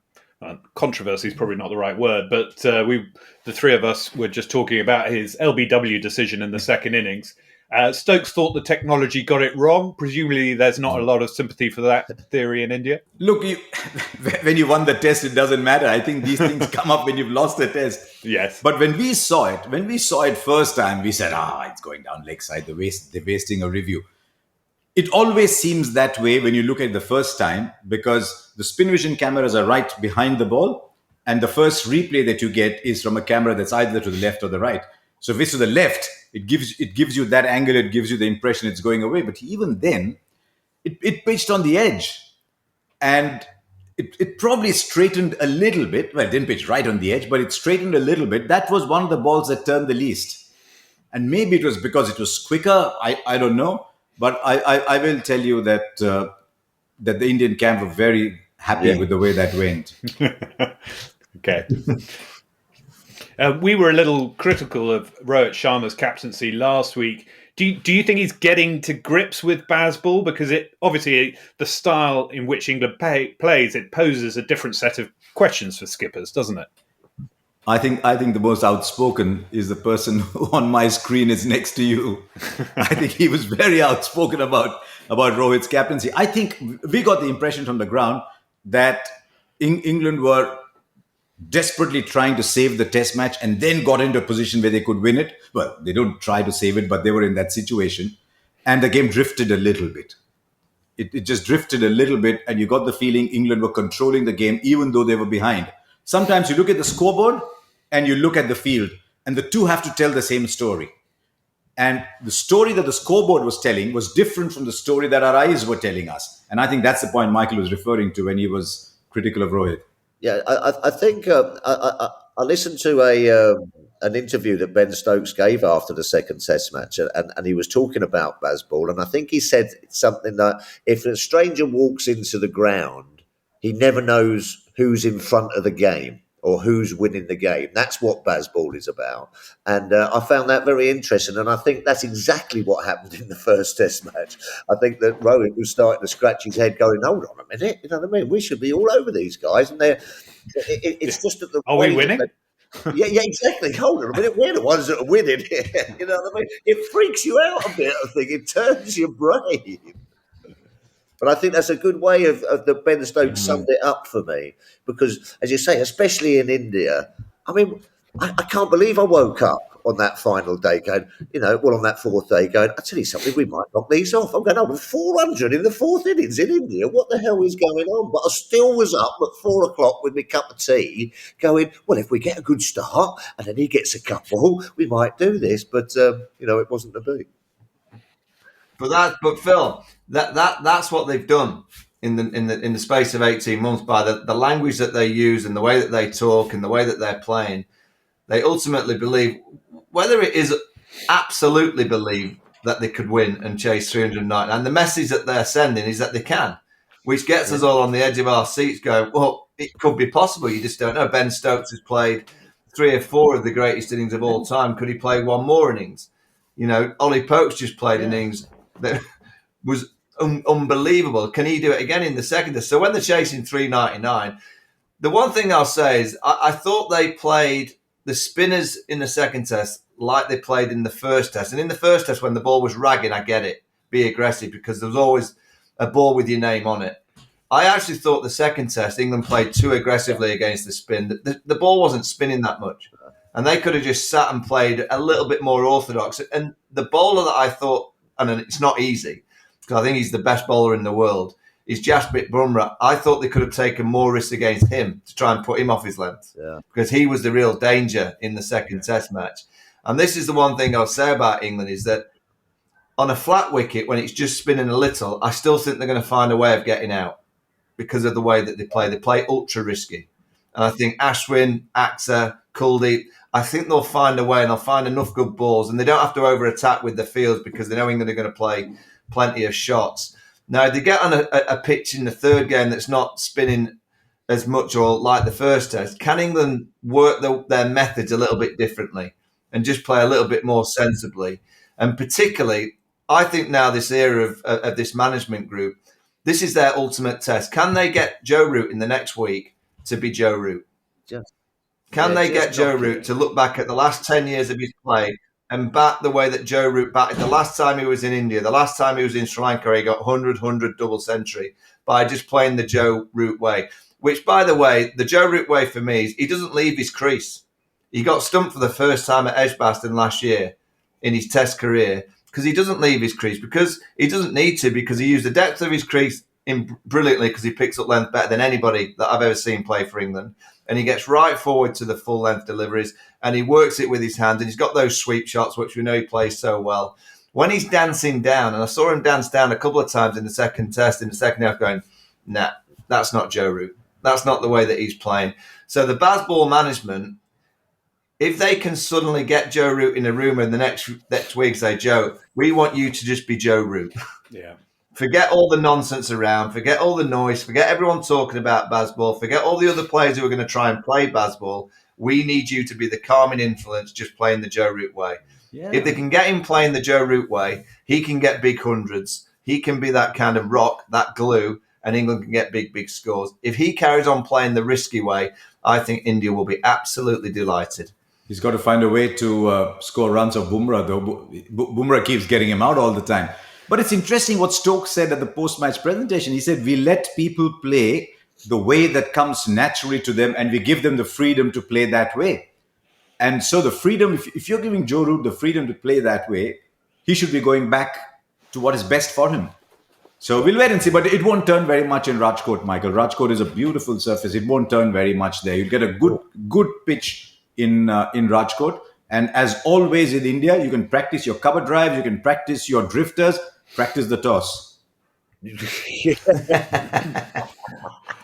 controversy is probably not the right word, but the three of us were just talking about his LBW decision in the second innings. Stokes thought the technology got it wrong. Presumably, there's not a lot of sympathy for that theory in India. Look, when you won the test, it doesn't matter. I think these things come up when you've lost the test. Yes. But when we saw it first time, we said, it's going down leg side. They're wasting a review. It always seems that way when you look at the first time because the spin vision cameras are right behind the ball, and the first replay that you get is from a camera that's either to the left or the right. So if it's to the left, it gives you that angle, it gives you the impression it's going away. But even then, it pitched on the edge. And it probably straightened a little bit. Well, it didn't pitch right on the edge, but it straightened a little bit. That was one of the balls that turned the least. And maybe it was because it was quicker. I don't know. But I will tell you that the Indian camp were very happy with the way that went. Okay. We were a little critical of Rohit Sharma's captaincy last week. Do you think he's getting to grips with Bazball? Because it obviously the style in which England plays, it poses a different set of questions for skippers, doesn't it? I think the most outspoken is the person who on my screen is next to you. I think he was very outspoken about Rohit's captaincy. I think we got the impression from the ground that England were desperately trying to save the test match and then got into a position where they could win it. Well, they don't try to save it, but they were in that situation. And the game drifted a little bit. It just drifted a little bit, and you got the feeling England were controlling the game even though they were behind. Sometimes you look at the scoreboard and you look at the field, and the two have to tell the same story. And the story that the scoreboard was telling was different from the story that our eyes were telling us. And I think that's the point Michael was referring to when he was critical of Rohit. Yeah, I think I listened to an interview that Ben Stokes gave after the second test match, and he was talking about Bazball, and I think he said something that if a stranger walks into the ground, he never knows who's in front of the game or who's winning the game. That's what Bazball is about. And I found that very interesting. And I think that's exactly what happened in the first test match. I think that Rohit was starting to scratch his head going, hold on a minute, you know what I mean? We should be all over these guys. And it's just that the Are we winning? Yeah, exactly. Hold on a minute. We're the ones that are winning here. You know what I mean? It freaks you out a bit, I think. It turns your brain. But I think that's a good way of the Ben Stokes summed it up for me. Because, as you say, especially in India, I mean, I can't believe I woke up on that final day going, on that fourth day going, I tell you something, we might knock these off. I'm going, 400 in the fourth innings in India. What the hell is going on? But I still was up at 4 o'clock with my cup of tea going, well, if we get a good start and then he gets a couple, we might do this. But, it wasn't to be. But Phil, that's what they've done in the space of 18 months by the language that they use and the way that they talk and the way that they're playing. They ultimately believe, whether it is absolutely believe that they could win and chase 309, and the message that they're sending is that they can, which gets us all on the edge of our seats going, well, it could be possible. You just don't know. Ben Stokes has played 3 or 4 of the greatest innings of all time. Could he play one more innings? Ollie Pope's just played innings that was unbelievable. Can he do it again in the second test? So when they're chasing 399, the one thing I'll say is I thought they played the spinners in the second test like they played in the first test. And in the first test, when the ball was ragging, I get it. Be aggressive, because there was always a ball with your name on it. I actually thought the second test, England played too aggressively against the spin. The ball wasn't spinning that much. And they could have just sat and played a little bit more orthodox. And the bowler that I thought, and it's not easy, because I think he's the best bowler in the world, is Jasprit Bumrah. I thought they could have taken more risks against him to try and put him off his length, because he was the real danger in the second test match. And this is the one thing I'll say about England, is that on a flat wicket, when it's just spinning a little, I still think they're going to find a way of getting out because of the way that they play. They play ultra risky. And I think Ashwin, Akhtar, Kuldeep, I think they'll find a way, and they'll find enough good balls, and they don't have to over-attack with the fields because they know England are going to play plenty of shots. Now, if they get on a pitch in the third game that's not spinning as much or like the first test, can England work their methods a little bit differently and just play a little bit more sensibly? And particularly, I think now this era of this management group, this is their ultimate test. Can they get Joe Root in the next week to be Joe Root? Can they get Joe Root to look back at the last 10 years of his play and bat the way that Joe Root batted the last time he was in India, the last time he was in Sri Lanka, he got 100 double century by just playing the Joe Root way? Which, by the way, the Joe Root way for me is he doesn't leave his crease. He got stumped for the first time at Edgbaston last year in his test career because he doesn't leave his crease, because he doesn't need to, because he used the depth of his crease brilliantly, because he picks up length better than anybody that I've ever seen play for England. And he gets right forward to the full length deliveries, and he works it with his hands, and he's got those sweep shots, which we know he plays so well. When he's dancing down, and I saw him dance down a couple of times in the second test, in the second half, going, nah, that's not Joe Root. That's not the way that he's playing. So the Bazball management, if they can suddenly get Joe Root in a room and the next week say, Joe, we want you to just be Joe Root. Yeah. Forget all the nonsense around, forget all the noise, forget everyone talking about Bazball, forget all the other players who are going to try and play Bazball. We need you to be the calming influence, just playing the Joe Root way. Yeah. If they can get him playing the Joe Root way, he can get big hundreds. He can be that kind of rock, that glue, and England can get big scores. If he carries on playing the risky way, I think India will be absolutely delighted. He's got to find a way to score runs of Bumrah, though. Bumrah keeps getting him out all the time. But it's interesting what Stokes said at the post-match presentation. He said, we let people play the way that comes naturally to them, and we give them the freedom to play that way. And so the freedom, if you're giving Joe Root the freedom to play that way, he should be going back to what is best for him. So we'll wait and see, but it won't turn very much in Rajkot, Michael. Rajkot is a beautiful surface. It won't turn very much there. You'll get a good pitch in Rajkot. And as always in India, you can practice your cover drives, you can practice your drifters, practice the toss.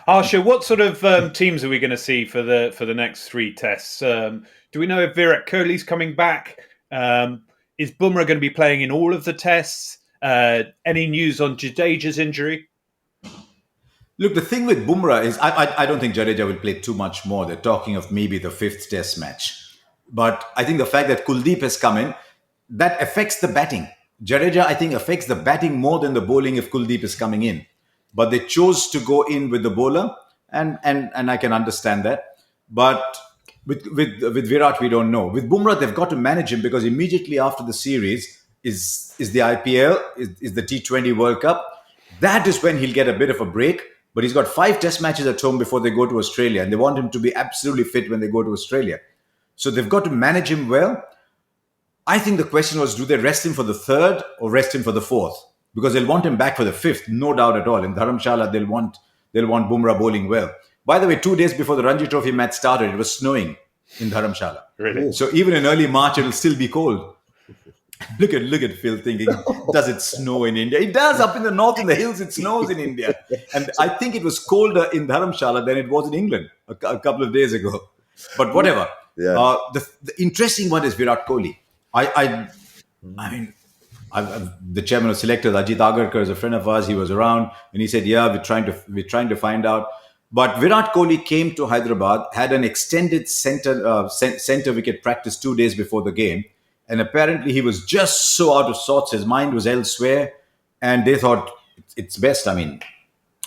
Harsha, what sort of teams are we going to see for the next 3 tests? Do we know if Virat Kohli's coming back? Is Bumrah going to be playing in all of the tests? Any news on Jadeja's injury? Look, the thing with Bumrah is I don't think Jadeja will play too much more. They're talking of maybe the 5th test match. But I think the fact that Kuldeep has come in, that affects the batting. Jadeja, I think, affects the batting more than the bowling if Kuldeep is coming in. But they chose to go in with the bowler, and I can understand that. But with Virat, we don't know. With Bumrah, they've got to manage him, because immediately after the series is the IPL, is the T20 World Cup. That is when he'll get a bit of a break. But he's got 5 test matches at home before they go to Australia, and they want him to be absolutely fit when they go to Australia. So they've got to manage him well. I think the question was, do they rest him for the third or rest him for the fourth? Because they'll want him back for the fifth, no doubt at all. In Dharamshala, they'll want Bumrah bowling well. By the way, 2 days before the Ranji Trophy match started, it was snowing in Dharamshala. Really? So even in early March, it'll still be cold. Look at Phil thinking, does it snow in India? It does. Up in the north, in the hills, it snows in India. And I think it was colder in Dharamshala than it was in England a couple of days ago. But whatever. Yeah. The interesting one is Virat Kohli. I mean, the chairman of selectors, Ajit Agarkar, is a friend of ours. He was around and he said, "Yeah, we're trying to find out." But Virat Kohli came to Hyderabad, had an extended center wicket practice 2 days before the game, and apparently he was just so out of sorts. His mind was elsewhere, and they thought it's best. I mean,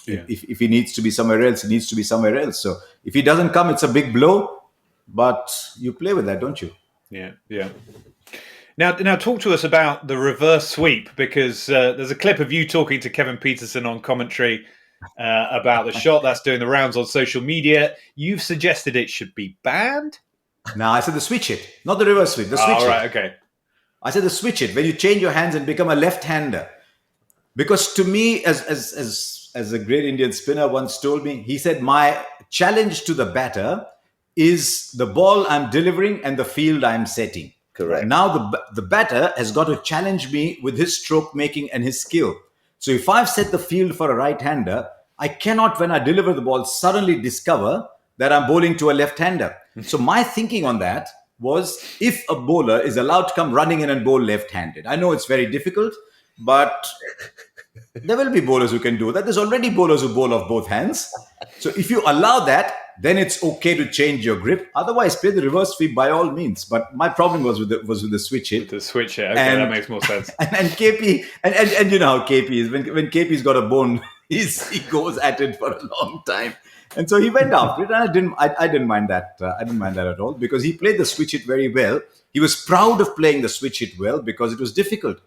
if he needs to be somewhere else, he needs to be somewhere else. So if he doesn't come, it's a big blow. But you play with that, don't you? Yeah. Now talk to us about the reverse sweep, because there's a clip of you talking to Kevin Peterson on commentary about the shot that's doing the rounds on social media. You've suggested it should be banned? No, I said the switch hit, not the reverse sweep. The switch hit. Right, okay. I said the switch hit, when you change your hands and become a left-hander. Because to me, as a great Indian spinner once told me, he said, my challenge to the batter is the ball I'm delivering and the field I'm setting. Correct. Now the batter has got to challenge me with his stroke making and his skill. So if I've set the field for a right-hander, I cannot, when I deliver the ball, suddenly discover that I'm bowling to a left-hander. So my thinking on that was, if a bowler is allowed to come running in and bowl left-handed, I know it's very difficult, but there will be bowlers who can do that. There's already bowlers who bowl off both hands. So if you allow that, then it's okay to change your grip. Otherwise, play the reverse sweep by all means. But my problem was with the switch hit. The switch hit. Okay, that makes more sense. And KP, and you know how KP is. When KP's got a bone, he goes at it for a long time. And so he went after it, and I didn't mind that. I didn't mind that at all, because he played the switch hit very well. He was proud of playing the switch hit well because it was difficult.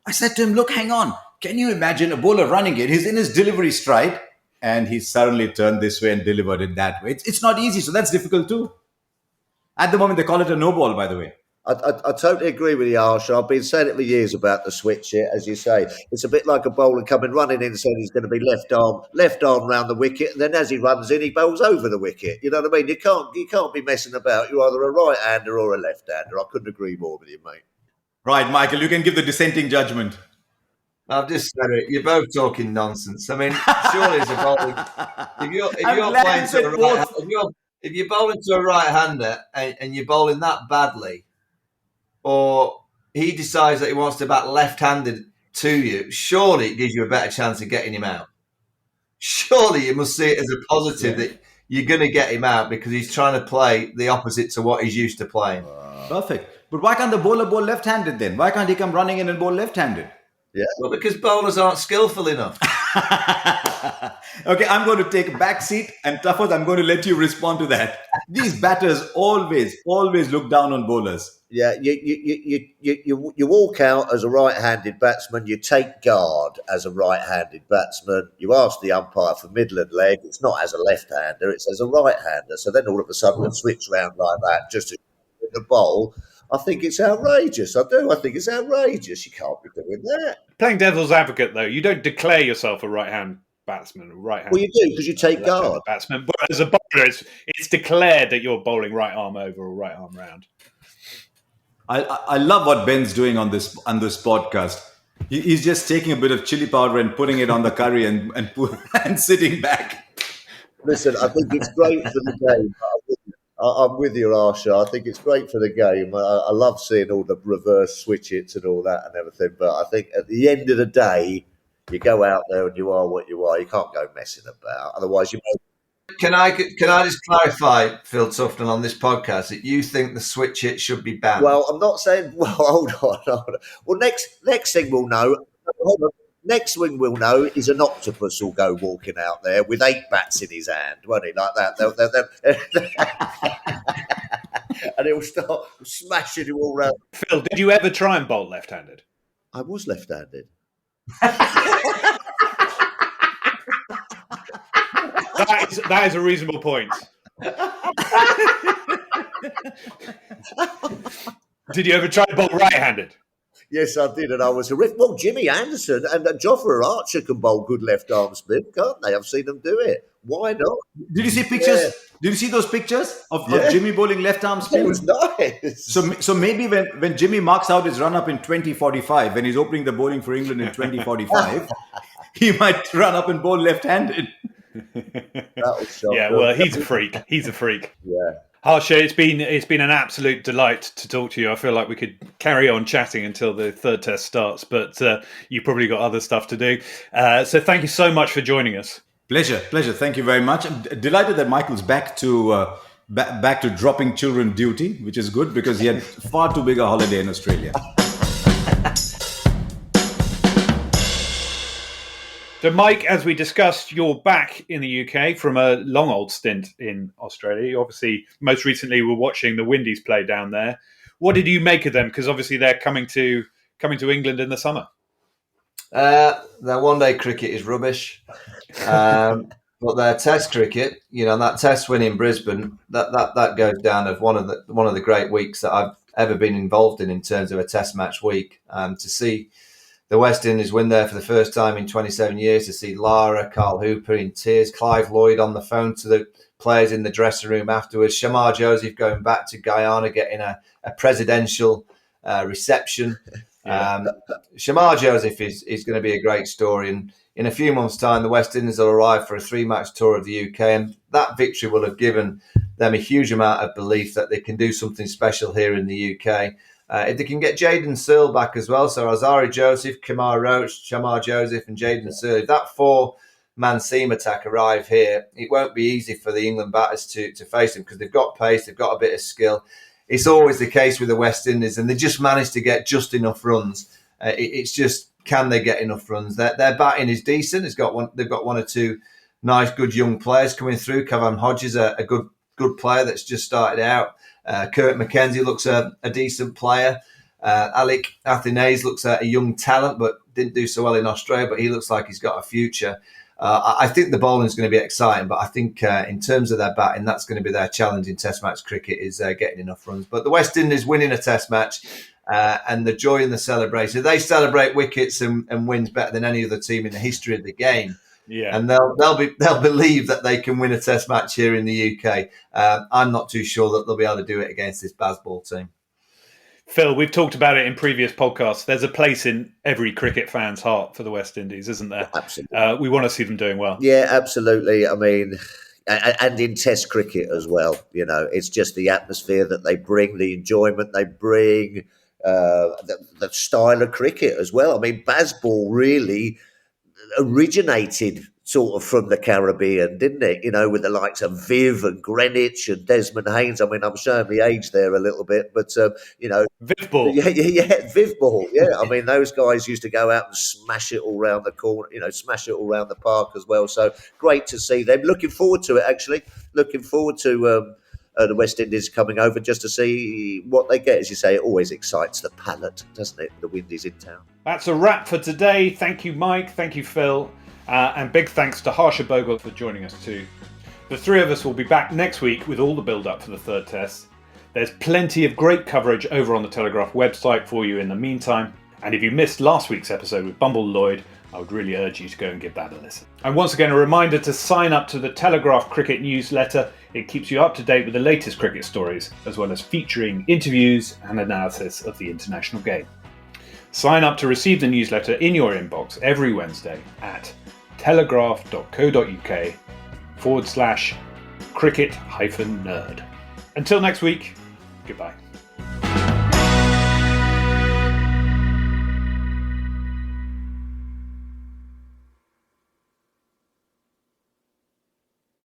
I said to him, look, hang on. Can you imagine a bowler running it? He's in his delivery stride, and he suddenly turned this way and delivered it that way. It's not easy, so that's difficult too. At the moment, they call it a no ball, by the way. I totally agree with you, Harsha. I've been saying it for years about the switch hit, as you say. It's a bit like a bowler coming running in, saying he's going to be left arm round the wicket, and then as he runs in, he bowls over the wicket. You know what I mean? You can't be messing about. You're either a right-hander or a left-hander. I couldn't agree more with you, mate. Right, Michael, you can give the dissenting judgment. I've just said it. You're both talking nonsense. I mean, surely as a bowler, if you're bowling to a right-hander and you're bowling that badly, or he decides that he wants to bat left-handed to you, surely it gives you a better chance of getting him out. Surely you must see it as a positive that you're going to get him out because he's trying to play the opposite to what he's used to playing. Perfect. But why can't the bowler bowl left-handed then? Why can't he come running in and bowl left-handed? Yeah. Well, because bowlers aren't skillful enough. Okay, I'm going to take a back seat, and Tuffers, I'm going to let you respond to that. These batters always look down on bowlers. Yeah, you walk out as a right-handed batsman, you take guard as a right-handed batsman, you ask the umpire for Midland leg, it's not as a left-hander, it's as a right-hander. So then all of a sudden they switch round like that just to the bowl. I think it's outrageous. I do. I think it's outrageous. You can't be doing that. Playing devil's advocate, though, you don't declare yourself a right-hand batsman or right-hand. Well, you do, because you take guard. Batsman, but as a bowler, it's declared that you're bowling right arm over or right arm round. I love what Ben's doing on this podcast. He's just taking a bit of chili powder and putting it on the curry and sitting back. Listen, I think it's great for the game. I'm with you, Harsha. I think it's great for the game. I love seeing all the reverse switch hits and all that and everything. But I think at the end of the day, you go out there and you are what you are. You can't go messing about. Otherwise, you may. Can I just clarify, Phil Tufton, on this podcast that you think the switch hit should be banned? Well, I'm not saying. Well, hold on. Well, next thing we'll know. Hold on. Next thing we'll know is an octopus will go walking out there with 8 bats in his hand, won't he? Like that. And he'll start smashing you all around. Phil, did you ever try and bowl left-handed? I was left-handed. That is a reasonable point. Did you ever try to bowl right-handed? Yes, I did, and I was horrific. Well, Jimmy Anderson and Jofra Archer can bowl good left-arm spin, can't they? I've seen them do it. Why not? Did you see pictures? Yeah. Did you see those pictures of Yeah. Jimmy bowling left arm It spin? was nice. So maybe when Jimmy marks out his run up in 2045, when he's opening the bowling for England in 2045, he might run up and bowl left-handed. That was shocking. Yeah, well, he's a freak. He's a freak. Yeah. Harsha, it's been an absolute delight to talk to you. I feel like we could carry on chatting until the third test starts, but you've probably got other stuff to do. So thank you so much for joining us. Pleasure. Thank you very much. I'm delighted that Michael's back to dropping children duty, which is good because he had far too big a holiday in Australia. So, Mike, as we discussed, you're back in the UK from a long old stint in Australia. You obviously, most recently, were watching the Windies play down there. What did you make of them? Because obviously they're coming to England in the summer. Their one-day cricket is rubbish, but their Test cricket, that Test win in Brisbane, that goes down as one of the great weeks that I've ever been involved in terms of a Test match week. To see the West Indies win there for the first time in 27 years, to see Lara, Carl Hooper in tears, Clive Lloyd on the phone to the players in the dressing room afterwards, Shamar Joseph going back to Guyana, getting a presidential reception. Shamar Joseph is going to be a great story, and in a few months' time, the West Indies will arrive for a 3-match tour of the UK, and that victory will have given them a huge amount of belief that they can do something special here in the UK. If they can get Jayden Searle back as well, so Azari Joseph, Kamar Roach, Shamar Joseph and Jayden Searle, if that 4-man seam attack arrive here, it won't be easy for the England batters to face them because they've got pace, they've got a bit of skill. It's always the case with the West Indies, and they just managed to get just enough runs. It's just, can they get enough runs? Their batting is decent. They've got one or two nice, good young players coming through. Kavan Hodges, a good player that's just started out. Kurt McKenzie looks a decent player. Alec Athanaze looks a young talent, but didn't do so well in Australia, but he looks like he's got a future. I think the bowling is going to be exciting, but I think in terms of their batting, that's going to be their challenge in Test match cricket, is getting enough runs. But the West Indies winning a Test match and the joy and the celebration, they celebrate wickets and wins better than any other team in the history of the game. Yeah, and they'll believe that they can win a Test match here in the UK. I'm not too sure that they'll be able to do it against this Bazball team. Phil, we've talked about it in previous podcasts. There's a place in every cricket fan's heart for the West Indies, isn't there? Absolutely. We want to see them doing well. Yeah, absolutely. I mean, and in Test cricket as well. It's just the atmosphere that they bring, the enjoyment they bring, the style of cricket as well. I mean, Bazball really originated sort of from the Caribbean, didn't it? With the likes of Viv and Greenwich and Desmond Haynes. I mean, I'm showing the age there a little bit, but Viv ball. Yeah, Viv ball. Yeah, I mean, those guys used to go out and smash it all round the corner, smash it all round the park as well. So great to see them. Looking forward to it, actually. Looking forward to the West Indies coming over just to see what they get. As you say, it always excites the palate, doesn't it? The Windies in town. That's a wrap for today. Thank you, Mike. Thank you, Phil. And big thanks to Harsha Bhogle for joining us too. The three of us will be back next week with all the build-up for the third test. There's plenty of great coverage over on the Telegraph website for you in the meantime. And if you missed last week's episode with Bumble Lloyd, I would really urge you to go and give that a listen. And once again, a reminder to sign up to the Telegraph Cricket newsletter. It keeps you up to date with the latest cricket stories, as well as featuring interviews and analysis of the international game. Sign up to receive the newsletter in your inbox every Wednesday at telegraph.co.uk/cricket-nerd. Until next week, goodbye.